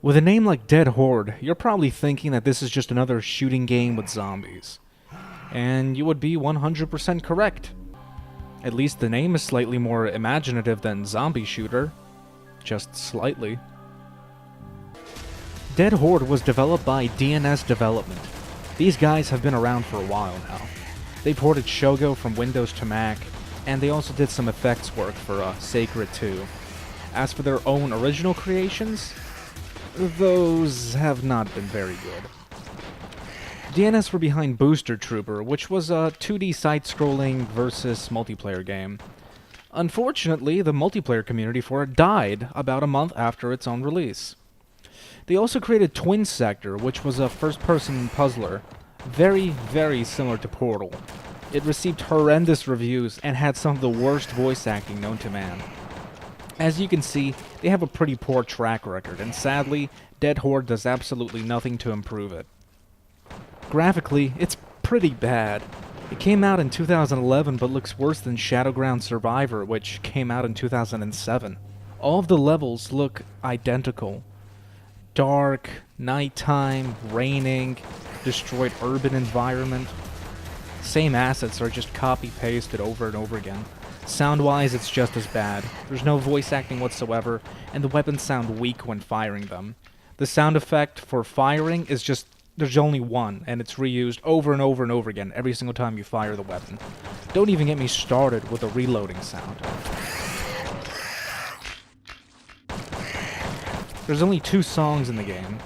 With a name like Dead Horde, you're probably thinking that this is just another shooting game with zombies. And you would be 100% correct. At least the name is slightly more imaginative than zombie shooter. Just slightly. Dead Horde was developed by DNS Development. These guys have been around for a while now. They ported Shogo from Windows to Mac, and they also did some effects work for Sacred 2. As for their own original creations, those have not been very good. DNS were behind Booster Trooper, which was a 2D side-scrolling versus multiplayer game. Unfortunately, the multiplayer community for it died about a month after its own release. They also created Twin Sector, which was a first-person puzzler, very, very similar to Portal. It received horrendous reviews and had some of the worst voice acting known to man. As you can see, they have a pretty poor track record, and sadly, Dead Horde does absolutely nothing to improve it. Graphically, it's pretty bad. It came out in 2011, but looks worse than Shadowgrounds Survivor, which came out in 2007. All of the levels look identical. Dark, nighttime, raining, destroyed urban environment. Same assets are just copy-pasted over and over again. Sound-wise, it's just as bad. There's no voice acting whatsoever, and the weapons sound weak when firing them. The sound effect for firing is just, there's only one, and it's reused over and over and over again every single time you fire the weapon. Don't even get me started with the reloading sound. There's only 2 songs in the game.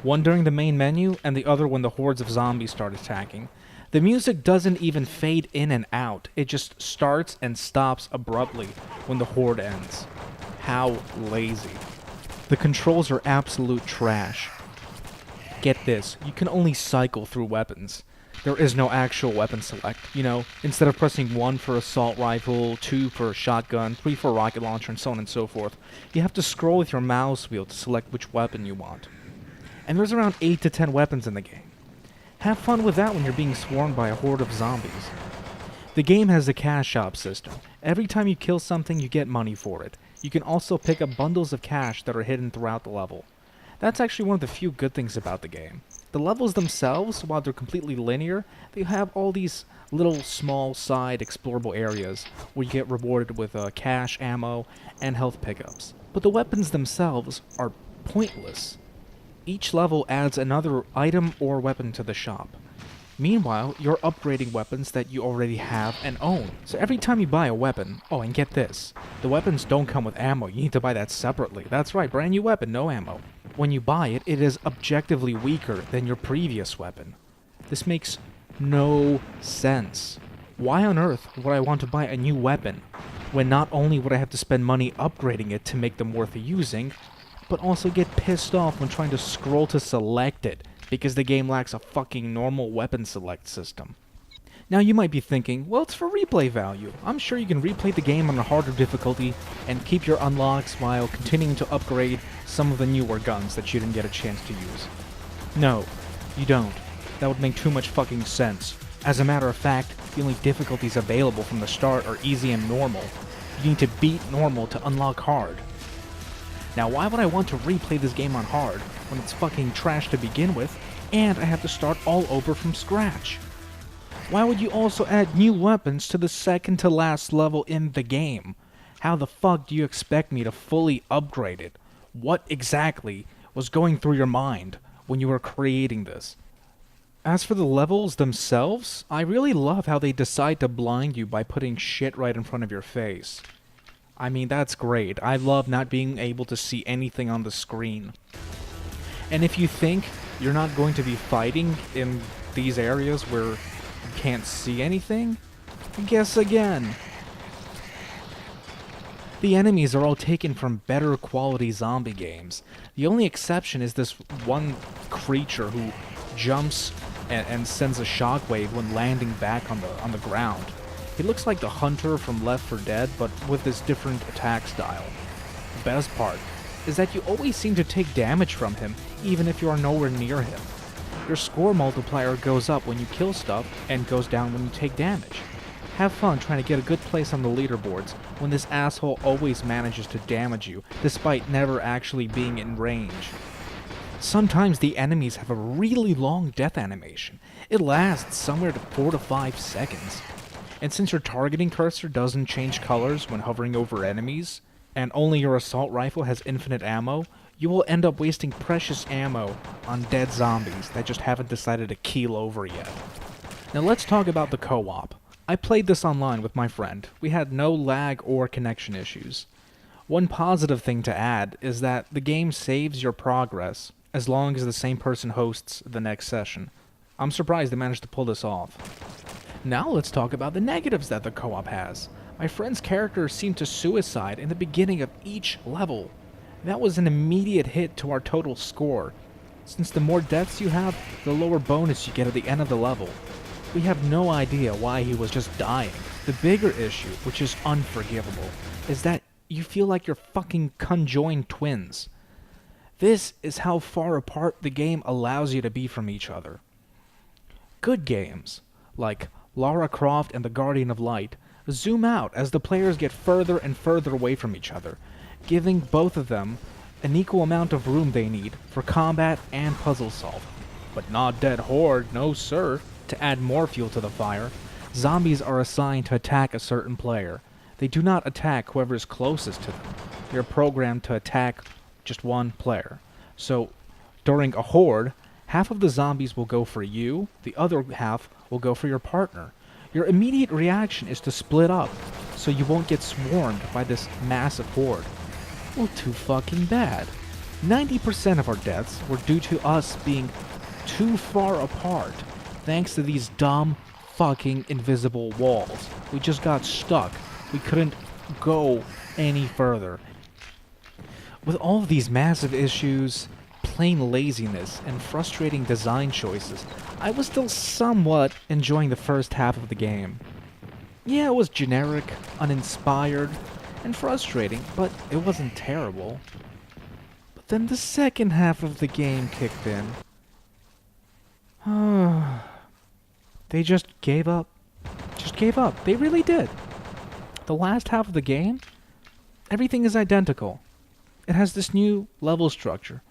One during the main menu, and the other when the hordes of zombies start attacking. The music doesn't even fade in and out. It just starts and stops abruptly when the horde ends. How lazy. The controls are absolute trash. Get this, you can only cycle through weapons. There is no actual weapon select. You know, instead of pressing 1 for assault rifle, 2 for a shotgun, 3 for a rocket launcher, and so on and so forth, you have to scroll with your mouse wheel to select which weapon you want. And there's around 8 to 10 weapons in the game. Have fun with that when you're being swarmed by a horde of zombies. The game has a cash shop system. Every time you kill something, you get money for it. You can also pick up bundles of cash that are hidden throughout the level. That's actually one of the few good things about the game. The levels themselves, while they're completely linear, they have all these little small side explorable areas where you get rewarded with cash, ammo, and health pickups. But the weapons themselves are pointless. Each level adds another item or weapon to the shop. Meanwhile, you're upgrading weapons that you already have and own. So every time you buy a weapon, oh, and get this, the weapons don't come with ammo. You need to buy that separately. That's right, brand new weapon, no ammo. When you buy it, it is objectively weaker than your previous weapon. This makes no sense. Why on earth would I want to buy a new weapon when not only would I have to spend money upgrading it to make them worth using, but also get pissed off when trying to scroll to select it because the game lacks a fucking normal weapon select system. Now you might be thinking, well, it's for replay value. I'm sure you can replay the game on a harder difficulty and keep your unlocks while continuing to upgrade some of the newer guns that you didn't get a chance to use. No, you don't. That would make too much fucking sense. As a matter of fact, the only difficulties available from the start are easy and normal. You need to beat normal to unlock hard. Now, why would I want to replay this game on hard when it's fucking trash to begin with, and I have to start all over from scratch? Why would you also add new weapons to the second to last level in the game? How the fuck do you expect me to fully upgrade it? What exactly was going through your mind when you were creating this? As for the levels themselves, I really love how they decide to blind you by putting shit right in front of your face. I mean, that's great. I love not being able to see anything on the screen. And if you think you're not going to be fighting in these areas where you can't see anything, guess again. The enemies are all taken from better quality zombie games. The only exception is this one creature who jumps and sends a shockwave when landing back on the ground. He looks like the hunter from Left 4 Dead, but with this different attack style. The best part is that you always seem to take damage from him, even if you are nowhere near him. Your score multiplier goes up when you kill stuff, and goes down when you take damage. Have fun trying to get a good place on the leaderboards when this asshole always manages to damage you, despite never actually being in range. Sometimes the enemies have a really long death animation. It lasts somewhere to 4 to 5 seconds. And since your targeting cursor doesn't change colors when hovering over enemies, and only your assault rifle has infinite ammo, you will end up wasting precious ammo on dead zombies that just haven't decided to keel over yet. Now let's talk about the co-op. I played this online with my friend. We had no lag or connection issues. One positive thing to add is that the game saves your progress as long as the same person hosts the next session. I'm surprised they managed to pull this off. Now let's talk about the negatives that the co-op has. My friend's character seemed to suicide in the beginning of each level. That was an immediate hit to our total score, since the more deaths you have, the lower bonus you get at the end of the level. We have no idea why he was just dying. The bigger issue, which is unforgivable, is that you feel like you're fucking conjoined twins. This is how far apart the game allows you to be from each other. Good games, like Lara Croft and the Guardian of Light, zoom out as the players get further and further away from each other, giving both of them an equal amount of room they need for combat and puzzle solving. But not Dead Horde, no sir. To add more fuel to the fire, zombies are assigned to attack a certain player. They do not attack whoever is closest to them. They're programmed to attack just one player. So, during a horde, half of the zombies will go for you, the other half will go for your partner. Your immediate reaction is to split up, so you won't get swarmed by this massive horde. Well, too fucking bad. 90% of our deaths were due to us being too far apart, thanks to these dumb fucking invisible walls. We just got stuck. We couldn't go any further. With all of these massive issues, plain laziness, and frustrating design choices, I was still somewhat enjoying the first half of the game. Yeah, it was generic, uninspired, and frustrating, but it wasn't terrible. But then the second half of the game kicked in. They just gave up. Just gave up. They really did. The last half of the game, everything is identical. It has this new level structure,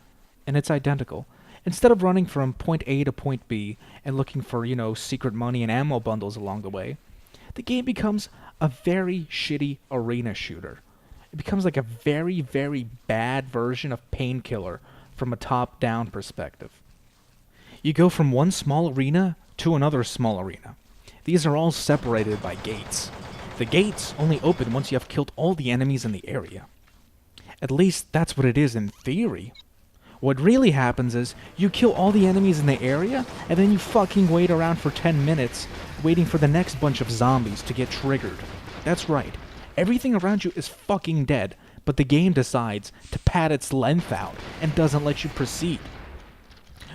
and it's identical. Instead of running from point A to point B and looking for, secret money and ammo bundles along the way, the game becomes a very shitty arena shooter. It becomes like a very, very bad version of Painkiller from a top-down perspective. You go from one small arena to another small arena. These are all separated by gates. The gates only open once you have killed all the enemies in the area. At least that's what it is in theory. What really happens is, you kill all the enemies in the area, and then you fucking wait around for 10 minutes, waiting for the next bunch of zombies to get triggered. That's right. Everything around you is fucking dead, but the game decides to pad its length out, and doesn't let you proceed.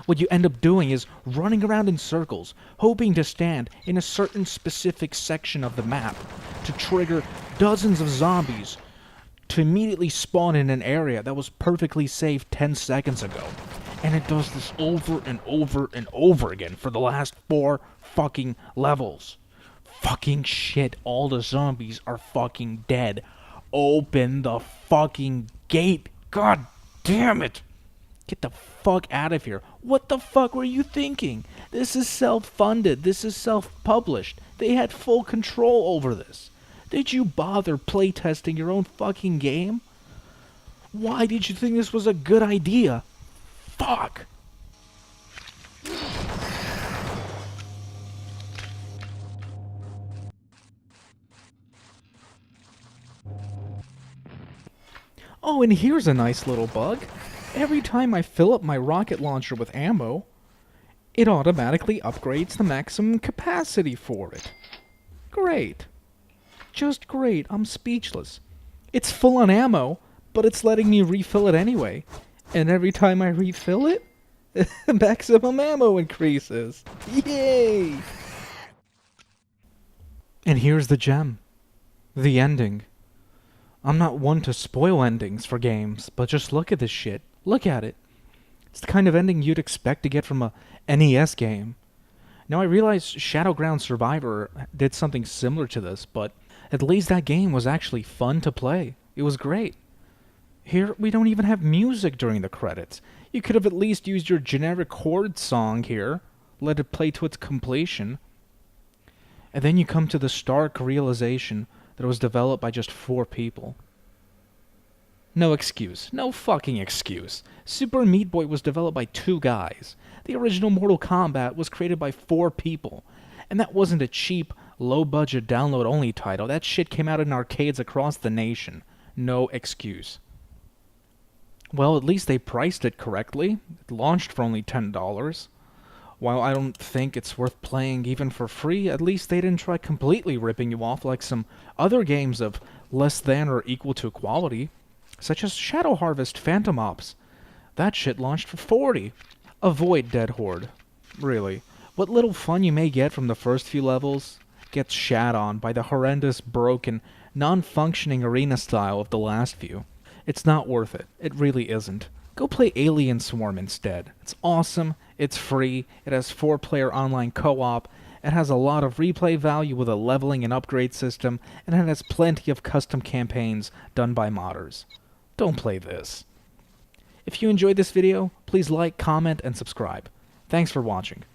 What you end up doing is running around in circles, hoping to stand in a certain specific section of the map, to trigger dozens of zombies, to immediately spawn in an area that was perfectly safe 10 seconds ago. And it does this over and over and over again for the last 4 fucking levels. Fucking shit, all the zombies are fucking dead. Open the fucking gate. God damn it. Get the fuck out of here. What the fuck were you thinking? This is self-funded. This is self-published. They had full control over this. Did you bother playtesting your own fucking game? Why did you think this was a good idea? Fuck! Oh, and here's a nice little bug. Every time I fill up my rocket launcher with ammo, it automatically upgrades the maximum capacity for it. Great. Just great. I'm speechless. It's full on ammo, but it's letting me refill it anyway. And every time I refill it, maximum ammo increases. Yay! And here's the gem. The ending. I'm not one to spoil endings for games, but just look at this shit. Look at it. It's the kind of ending you'd expect to get from a NES game. Now I realize Shadowgrounds Survivor did something similar to this, but at least that game was actually fun to play. It was great. Here, we don't even have music during the credits. You could have at least used your generic Horde song here, let it play to its completion. And then you come to the stark realization that it was developed by just 4 people. No excuse. No fucking excuse. Super Meat Boy was developed by 2 guys. The original Mortal Kombat was created by 4 people. And that wasn't a cheap, low-budget download-only title. That shit came out in arcades across the nation. No excuse. Well, at least they priced it correctly. It launched for only $10. While I don't think it's worth playing even for free, at least they didn't try completely ripping you off like some other games of less than or equal to quality, such as Shadow Harvest Phantom Ops. That shit launched for $40. Avoid Dead Horde. Really. What little fun you may get from the first few levels gets shat on by the horrendous, broken, non-functioning arena style of the last few. It's not worth it. It really isn't. Go play Alien Swarm instead. It's awesome, it's free, it has 4-player online co-op, it has a lot of replay value with a leveling and upgrade system, and it has plenty of custom campaigns done by modders. Don't play this. If you enjoyed this video, please like, comment, and subscribe. Thanks for watching.